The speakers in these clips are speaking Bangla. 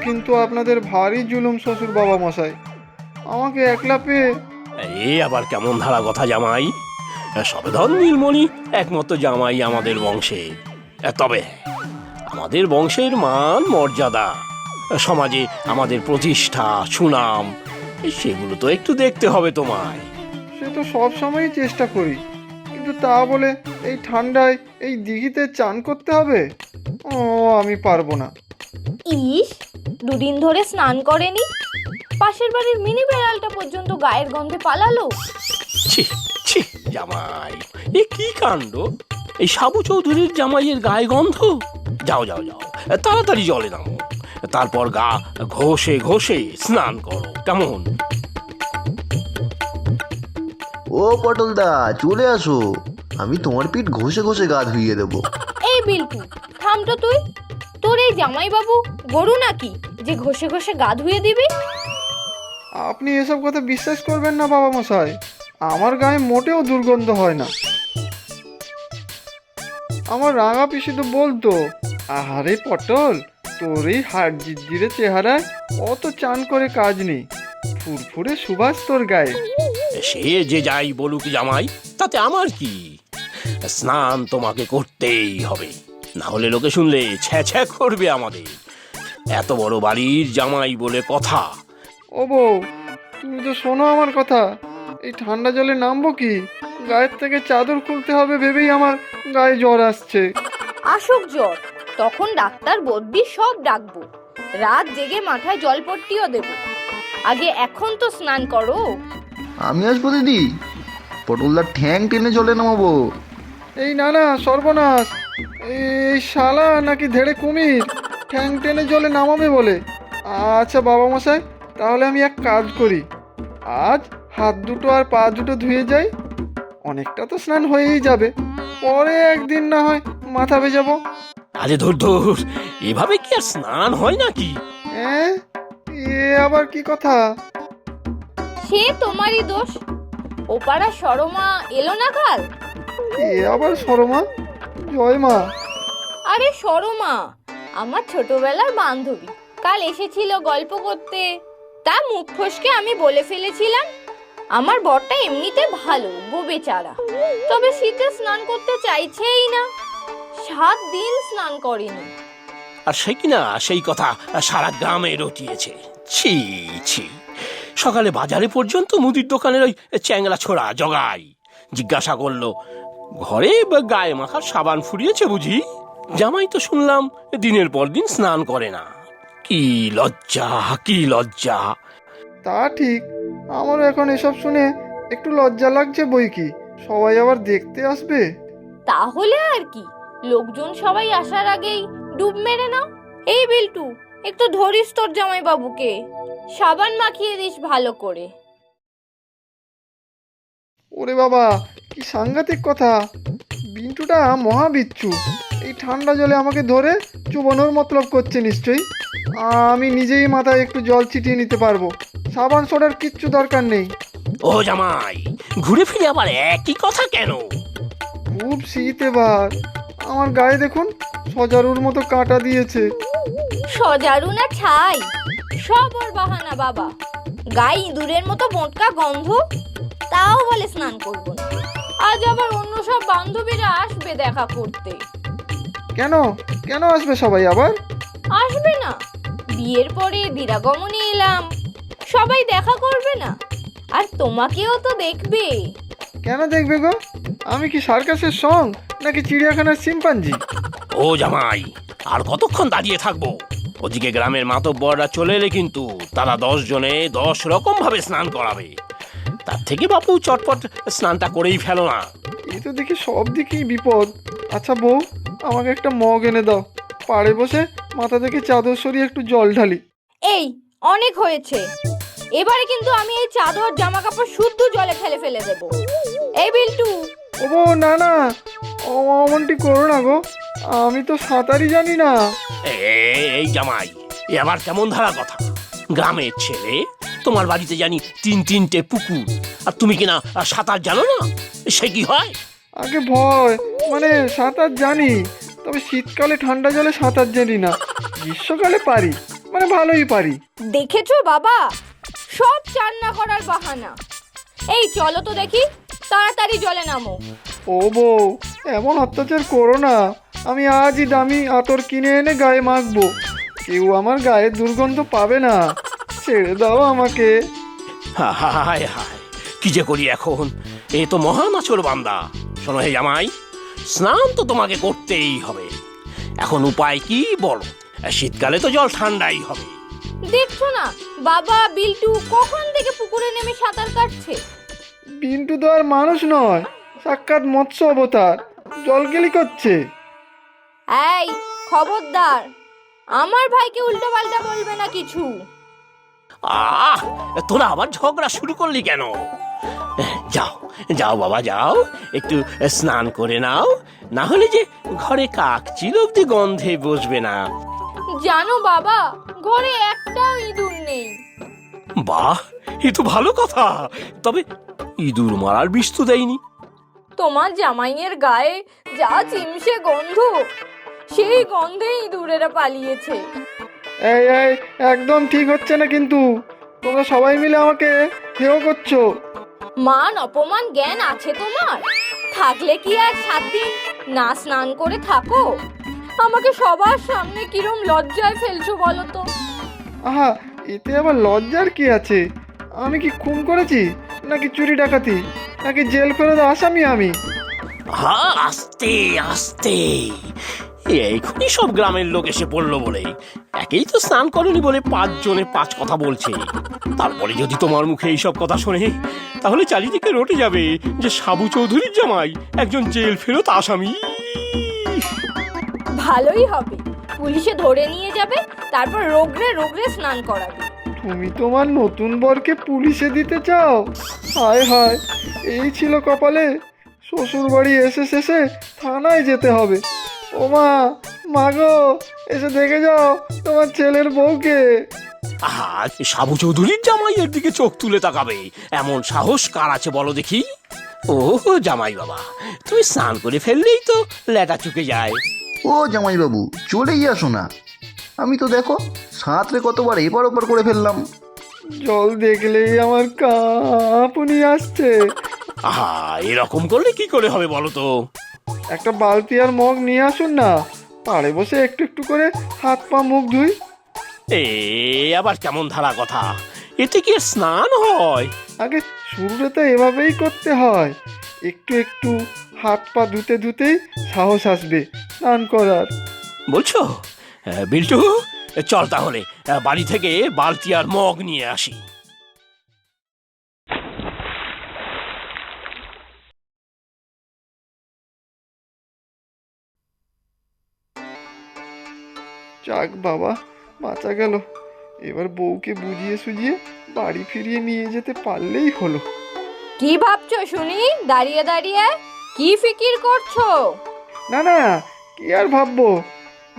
কিন্তু আপনাদের ভারী জুলুম শ্বশুর বাবা মশাই, আমাকে একলা পেয়ে। এ আবার কেমন ধারা কথা জামাই? সবেধন নীলমণি একমাত্র জামাই আমাদের বংশে। তবে আমাদের বংশের মান মর্যাদা, সমাজে আমাদের প্রতিষ্ঠা সুনাম, সেগুলো তো একটু দেখতে হবে তোমায়। সে তো সব সময়ই চেষ্টা করি, কিন্তু তা বলে এই ঠান্ডায় এই দিঘিতে চান করতে হবে? ও, আমি পারবো না। ইস, দুদিন ধরে স্নান করেনি, পাশের বাড়ির মিনি বেড়ালটা পর্যন্ত গায়ের গন্ধে পালালো। ছি ছি জামাই, এ কি কাণ্ড! এই সাবু চৌধুরীর জামাইয়ের গায়ে গন্ধ? যাও যাও যাও, তাড়াতাড়ি জলে নামো, তারপর গা ঘষে ঘষে স্নান করো, কেমন? ও পটলদা, চলে আসো, আমি তোমার পিঠ ঘষে ঘষে গা ধুইয়ে দেবো। এই বিল্টু, থাম তো তুই। তোর এই জামাইবাবু গরু নাকি যে ঘষে ঘষে গা ধুয়ে দিবি? আপনি এসব কথা বিশ্বাস করবেন না বাবা মশাই, আমার গায়ে মোটেও দুর্গন্ধ হয় না। আমার রাঙা পিসি তো বলতো, আহারে পটল, তোর এই হাড় জিরজিরে চেহারায় অত চান করে কাজ নেই, ফুরফুরে সুবাস তোর গায়ে। সে যে যাই বলুক জামাই, তাতে আমার কি? স্নান তোমাকে করতেই হবে, না হলে লোকে শুনলে ছ্যা ছ্যা করবে আমাদের। এত বড় বাড়ির জামাই বলে কথা। ও বউ, তুমি তো শোনো আমার কথা, এই ঠান্ডা জলে নামবো কি? গায়ের থেকে চাদর খুলতে হবে ভেবেই আমার গায়ে জ্বর আসছে। আসুক জ্বর, তখন ডাক্তার বদ্যি সব ডাকবো, রাত জেগে মাথায় জলপট্টিও দেবো। আগে এখন তো স্নান করো। আমি আসবো দিদি, পটলদার ঠ্যাং টেনে জলে নামাবো। এই না না, সর্বনাশ! এই শালা নাকি ধেড়ে কুমির, ঠ্যাং টেনে জলে নামাবে বলে। আচ্ছা বাবা মশাই, তাহলে আমি এক কাজ করি, আজ হাত দুটো আর পা দুটো ধুয়ে যাই, অনেকটা তো স্নান হয়েই যাবে, পরে একদিন না হয় মাথা ভেজাবো। আরে ধুর ধুর, এভাবে কি আর স্নান হয় নাকি? হ্যাঁ, এ আবার কি কথা? সে তোমারই দোষ। ওপাড়া সরমা এলো না কাল? এ আবার সরমা? জয় মা। আরে সরমা, আমার ছোটবেলার বান্ধবী, কাল এসেছিল গল্প করতে। তা মুখ ফসকে আমি বলে ফেলেছিলাম, আমার বরটা এমনিতে ভালো গো বেচারা, তবে শীতে স্নান করতে চাইছেই না। 7 দিন স্নান করেনি। আর সে কিনা সেই কথা সারা গ্রামে রটিয়েছে। ছি ছি, সকালে বাজারে পর্যন্ত মুদির দোকানের ওই চ্যাংলা ছোড়া জগাই জিজ্ঞাসা করলো, ঘরে গায়ে মাখার সাবান ফুরিয়েছে বুঝি? জামাই তো শুনলাম দিনের পর দিন স্নান করে না। কি লজ্জা, কি লজ্জা! তা ঠিক, আমারও এখন এসব শুনে একটু লজ্জা লাগছে বই কি, সবাই আবার দেখতে আসবে। তাহলে আর কি, লোকজন সবাই আসার আগেই ডুব মেরে নাও। এই বিল্টু, একটু ধরিস তোর জামাই বাবুকে, সাবান মাখিয়ে দিস ভালো করে। ওরে বাবা, কি সাংঘাতিক কথা! বিন্টুটা মহাবিচ্ছু, এই ঠান্ডা জলে আমাকে ধরে চুবানোর মতলব করছে নিশ্চয়ই। আমি নিজেই মাথায় একটু জল ছিটিয়ে নিতে পারবো, সাবান সোডার কিচ্ছু দরকার নেই। ও জামাই, ঘুরে ফিরে আবার একই কথা কেন? খুব শীত এবার, আমার গায়ে দেখুন সজারুর মতো কাঁটা দিয়েছে। সজারু না ছাই, সব ওর বাহানা বাবা। গায়ে ইঁদুরের মতো মোটকা গন্ধ, তাও বলে স্নান করবো না। আজ আবার অন্য সব বান্ধবীরা আসবে দেখা করতে। কেন কেন আসবে সবাই আবার? আসবে না? বিয়ের পরে দিরাগমনে এলাম, সবাই দেখা করবে না? আর তোমাকেও তো দেখবে। কেন দেখবে গো? আমি কি সার্কাসের সং নাকি চিড়িয়াখানার শিম্পাঞ্জি? ও জামাই, আর কতক্ষণ দাঁড়িয়ে থাকবো? ওদিকে গ্রামের মাতব্বররা চলে এলে কিন্তু তারা 10 জনে 10 রকম ভাবে স্নান করাবে। তার থেকে বাপু চটপট স্নানটা করেই ফেলো না। এই তো দেখি সব দিকেই বিপদ। আচ্ছা বউ, আমাকে একটা মগ এনে দাও, পাড়ে বসে মাথা থেকে চাদর সরিয়ে একটু জল ঢালি। এই অনেক হয়েছে, এবারে কিন্তু আমি এই চাদর জামা কাপড় শুদ্ধ জলে ফেলে দেবো। এই বিল্টু, ও বউ, না না, অমনটি করো না গো, আমি তো সাঁতারই জানি না। এই জামাই, এ আবার কেমন ধারা কথা? গ্রামের ছেলে, তোমার বাড়িতে জানি 3-3টে পুকুর, আর তুমি কিনা সাঁতার জানো না? সে কি হয়? আগে ভয়, মানে সাঁতার জানি, তবে শীতকালে ঠান্ডা জলে সাঁতার জানি না, গ্রীষ্মকালে পারি। মানে ভালোই পারি। দেখেছো বাবা, সব চান্না করার বাহানা। এই চলো তো দেখি, তাড়াতাড়ি জলে নামো। ও বউ, এমন অত্যাচার করো না। আমি আজই দামি আতর কিনে এনে গায়ে মাখবো, কেউ আমার গায়ে দুর্গন্ধ পাবে না। ছেড়ে দাও আমাকে। হায় হায়, কি যে করি এখন, এ তো মহান আচর বান্দা। শোনো হে জামাই, স্নান তো তোমাকে করতেই হবে। এখন উপায় কি বলো? শীতকালে তো জল ঠান্ডাই হবে। দেখছো না বাবা বিল্টু কখন থেকে পুকুরে নেমে সাঁতার কাটছে। বিন্টু তো আর মানুষ নয়, সাক্ষাৎ মৎস্য অবতার, জলকেলি করছে। এই খবরদার, আমার ভাইকে উল্টো পাল্টা বলবে না কিছু। আহ, তোরা আবার ঝগড়া শুরু করলি কেন? যাও যাও বাবা যাও, একটু স্নান করে নাও, না হলে যে ঘরে কাকচিল অব্দি গন্ধে বসবে না। জানো বাবা, ঘরে একটাও ইঁদুর নেই। বাহ, এ তো ভালো কথা। তবে ইঁদুর মারার বিষ তো দেয়নি। তোমার জামাইয়ের গায়ে যা চিমসে গন্ধ, সেই গন্ধে ইঁদুরেরা পালিয়েছে। এই এই, একদম ঠিক হচ্ছে না কিন্তু। তোমরা সবাই মিলে আমাকে হেয় করছো। মান অপমান জ্ঞান আছে তোমার? থাকলে কি আর 7 দিন না স্নান করে থাকো? আমাকে সবার সামনে কিরম লজ্জায় ফেলছো বলো তো। আহা, এতে আবার লজ্জার কি আছে? আমি কি খুন করেছি, নাকি চুরি ডাকাতি, নাকি জেল ফেরত আসামি আমি? হ্যাঁ, আস্তে আস্তে, এইখুনি সব গ্রামের লোক এসে পড়লো বলেই, একেই তো স্নান করেনি বলে 5 জনে 5 কথা বলছে। তারপরে যদি তোমার মুখে এইসব কথা শোনে, তাহলে চারিদিকে রটে যাবে যে সাবু চৌধুরীর জামাই একজন জেল ফেরত আসামি। ভালোই হবে, পুলিশে ধরে নিয়ে যাবে, তারপর রোগরে রোগরে স্নান করাবে। তুমি তোমার নতুন বরকে পুলিশে দিতে চাও? হায় হায়, এই ছিল কপালে। শ্বশুর বাড়ি এসে শেষে থানায় যেতে হবে। ও মা, মাগো, এসে দেখে যাও তোমার ছেলের বউকে। আহা, সাবু চৌধুরীর জামাইয়ের দিকে চোখ তুলে তাকাবে এমন সাহস কার আছে বলো দেখি? ও জামাই বাবা, তুমি স্নান করে ফেললেই তো লেটা চুকে যায়। ও জামাইবাবু, চলেই আসো না। আমি তো দেখো সাঁতরে কতবার এপার ওপার করে ফেললাম। জল দেখলেই আমার কাঁপুনি আসছে। আহা, এরকম করলে কি করে হবে বলো তো? একটা বালতি আর মগ নিয়ে আসুন না, পাড়ে বসে একটু একটু করে হাত পা মুখ ধুই। এ আবার কেমন ধারা কথা? এতে কি আর স্নান হয়? আগে শুরুটা তো এভাবেই করতে হয়। একটু একটু হাত পা ধুতে ধুতেই সাহস আসবে স্নান করার। বলছো? বিল্টু, চল তাহলে বাড়ি থেকে বালতি আর মগ নিয়ে আসি। যাক বাবা, বাঁচা গেল। এবার বউকে বুঝিয়ে সুঝিয়ে বাড়ি ফিরিয়ে নিয়ে যেতে পারলেই হলো। কি ভাবছো শুনি দাঁড়িয়ে দাঁড়িয়ে? কি ফিকির করছো? না না, কি আর ভাববো,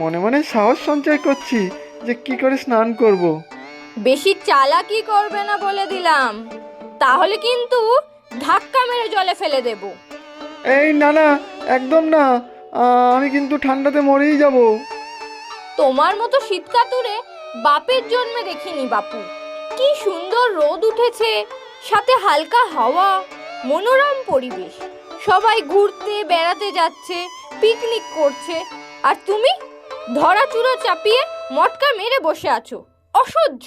মনে মনে সাহস সঞ্চয় করছি যে কি করে স্নান করব। বেশি চালাকি করবে না বলে দিলাম, তাহলে কিন্তু ধাক্কা মেরে জলে ফেলে দেব। এই না না, একদম না। আমি কিন্তু ঠান্ডাতে মরেই যাব। তোমার মতো শীতকাতুরে বাপের জন্মে দেখিনি বাপু। কি সুন্দর রোদ উঠেছে, সাথে হালকা হাওয়া, মনোরম পরিবেশ। সবাই ঘুরতে বেড়াতে যাচ্ছে, পিকনিক করছে, আর তুমি ধরা চুরো চাপিয়ে মটকা মেরে বসে আছো। অসহ্য।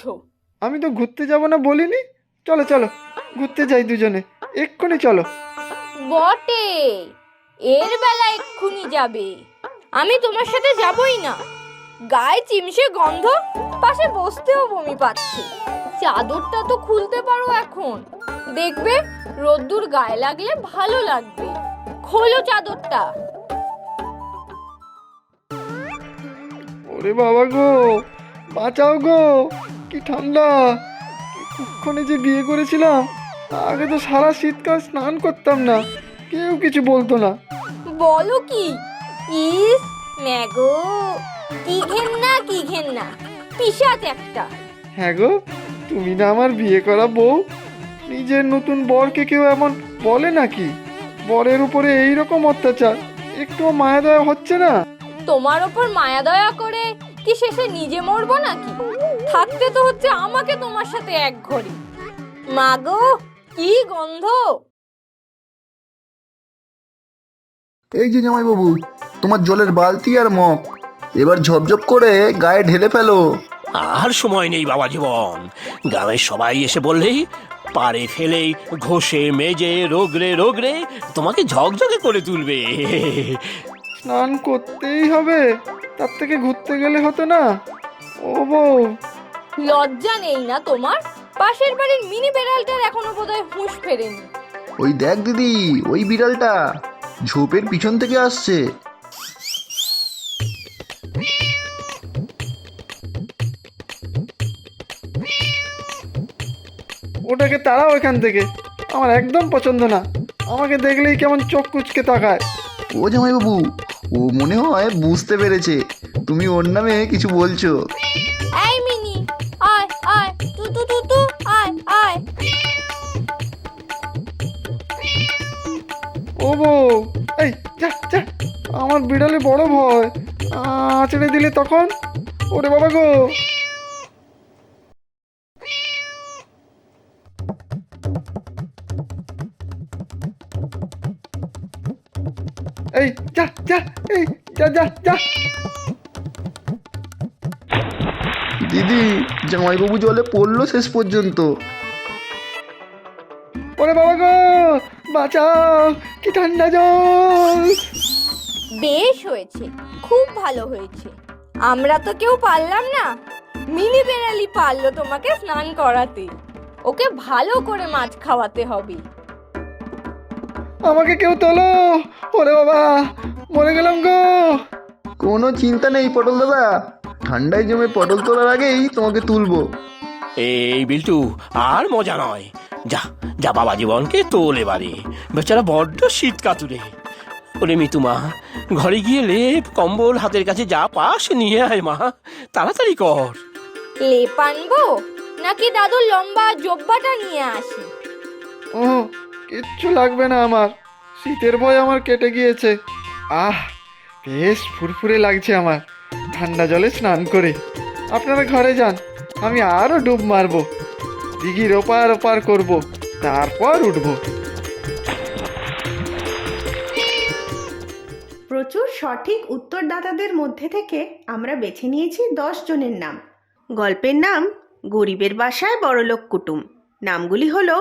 আমি তো ঘুরতে যাব না বলিনি। চলো চলো, ঘুরতে যাই দুজনে, এক্ষুনি চলো। বটে, এর বেলা এক্ষুনি যাবে? আমি তোমার সাথে যাবই না। গায়ে চিমসে গন্ধ, পাশে বসতেও বমি পাচ্ছে। চাদরটা তো খুলতে পারো এখন, দেখবে রোদ্দুর গায়ে লাগলে ভালো লাগবে। খোলো চাদরটা। ওরে বাবা গো, বাঁচাও গো, কি ঠান্ডা! কুক্ষণে যে বিয়ে করেছিলাম, আগে তো সারা শীতকাল স্নান করতাম না, কেউ কিছু বলতো না। বলো কি? ইস ম্যাগো, কি ঘেন্না কি ঘেন্না, পিশাচ একটা। হ্যাঁ গো, তুমি না আমার বিয়ে করা বউ? নিজের নতুন বরকে কেউ এমন বলে নাকি? বরের উপরে এইরকম অত্যাচার, একটুও মায়া দয়া হচ্ছে না? তোমার ওপর মায়া দয়া করে কি শেষে নিজে মরবো নাকি? থাকতে তো হচ্ছে আমাকে তোমার সাথে এক ঘড়ি। মাগো, কি গন্ধ! এই যে জামাইবাবু, তোমার জলের বালতি আর মগ, এবার ঝপঝপ করে গায়ে ঢেলে ফেলো। আর সময় নেই বাবা জীবন, গ্রামের সবাই এসে বললেই পারে ফেলেই ঘষে মেজে রোগরে রোগরে তোমাকে ঝকঝকে করে তুলবে। স্নান করতেই হবে, তার থেকে ঘুরতে গেলে হতো না? ও বউ, লজ্জা নেই না তোমার? পাশের বাড়ির মিনি বেড়ালটার এখনো বোধহয় হুঁশ ফেরেনি। ওই দেখ দিদি, ওই বিড়ালটা ঝোপের পিছন থেকে আসছে। ওটাকে তাড়াও এখান থেকে, আমার একদম পছন্দ না। আমাকে দেখলেই কেমন চোখ কুচকে তাকায়। ও জামাইবাবু, ও মনে হয় বুঝতে পেরেছে তুমি ওর নামে কিছু বলছো। এই মিনি, আয় আয়, তু তু তু তু, আয় আয়। ও বউ, এই যা যা, আমার বিড়ালে বড় ভয়, আঁচড়ে দিলে তখন। ওরে বাবা গো! এই যা যা, এই যা যা যা। দিদি, জামাইবাবু জলে পড়লো শেষ পর্যন্ত। ওরে বাবা গো, বাঁচাও, কি ঠান্ডা জল! বেশ হয়েছে, খুব ভালো হয়েছে। আমরা তো কেউ পারলাম না, মিনি বেড়ালি পারলো তোমাকে স্নান করাতে। ওকে ভালো করে মাছ খাওয়াতে হবে। আমাকে কেউ তোলো, ওরে বাবা, মরে গেলাম গো! কোনো চিন্তা নেই পটল দাদা, ঠান্ডায় জমে পটল তোলার আগেই তোমাকে তুলবো। এই বিল্টু, আর মজা নয়, যা যা বাবা জীবনকে তোল এবারে, বেচারা বড্ড শীত কাতুরে। ওরে মিতুমা, ঘরে গিয়ে লেপ কম্বল হাতের কাছে যা পাস নিয়ে আয় মা, তাড়াতাড়ি কর। লেপ আনবো নাকি দাদুর লম্বা জব্বাটা নিয়ে আসি? ও, কিচ্ছু লাগবে না আমার, শীতের ভয় আমার কেটে গিয়েছে। আহ, বেশ ফুরফুরে লাগছে আমার ঠান্ডা জলে স্নান করে। আপনারা ঘরে যান, আমি আরও ডুব মারবো, দিঘির ওপার ওপার করবো, তারপর উঠবো। প্রচুর সঠিক উত্তরদাতাদের মধ্যে থেকে আমরা বেছে নিয়েছি 10 জনের নাম। গল্পের নাম গরিবের বাসায় বড়লোক কুটুম। নামগুলি হলো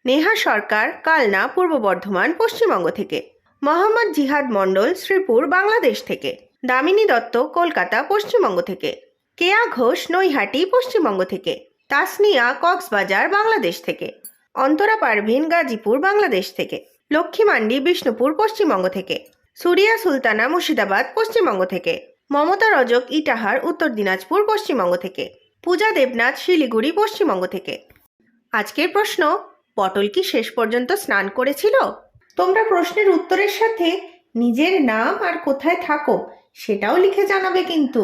নেহা সরকার, কালনা, পূর্ব বর্ধমান, পশ্চিমবঙ্গ থেকে; মোহাম্মদ জিহাদ মণ্ডল, শ্রীপুর, বাংলাদেশ থেকে; দামিনী দত্ত, কলকাতা, পশ্চিমবঙ্গ থেকে; কেয়া ঘোষ, নৈহাটি, পশ্চিমবঙ্গ থেকে; তাসনিয়া, কক্সবাজার, বাংলাদেশ থেকে; অন্তরা পারভিন, গাজীপুর, বাংলাদেশ থেকে; লক্ষ্মী মান্ডি, বিষ্ণুপুর, পশ্চিমবঙ্গ থেকে; সুরিয়া সুলতানা, মুর্শিদাবাদ, পশ্চিমবঙ্গ থেকে; মমতা রজক, ইটাহার, উত্তর দিনাজপুর, পশ্চিমবঙ্গ থেকে; পূজা দেবনাথ, শিলিগুড়ি, পশ্চিমবঙ্গ থেকে। আজকের প্রশ্ন, পটল কি শেষ পর্যন্ত স্নান করেছিল? তোমরা প্রশ্নের উত্তরের সাথে নিজের নাম আর কোথায় থাকো সেটাও লিখে জানাবে কিন্তু।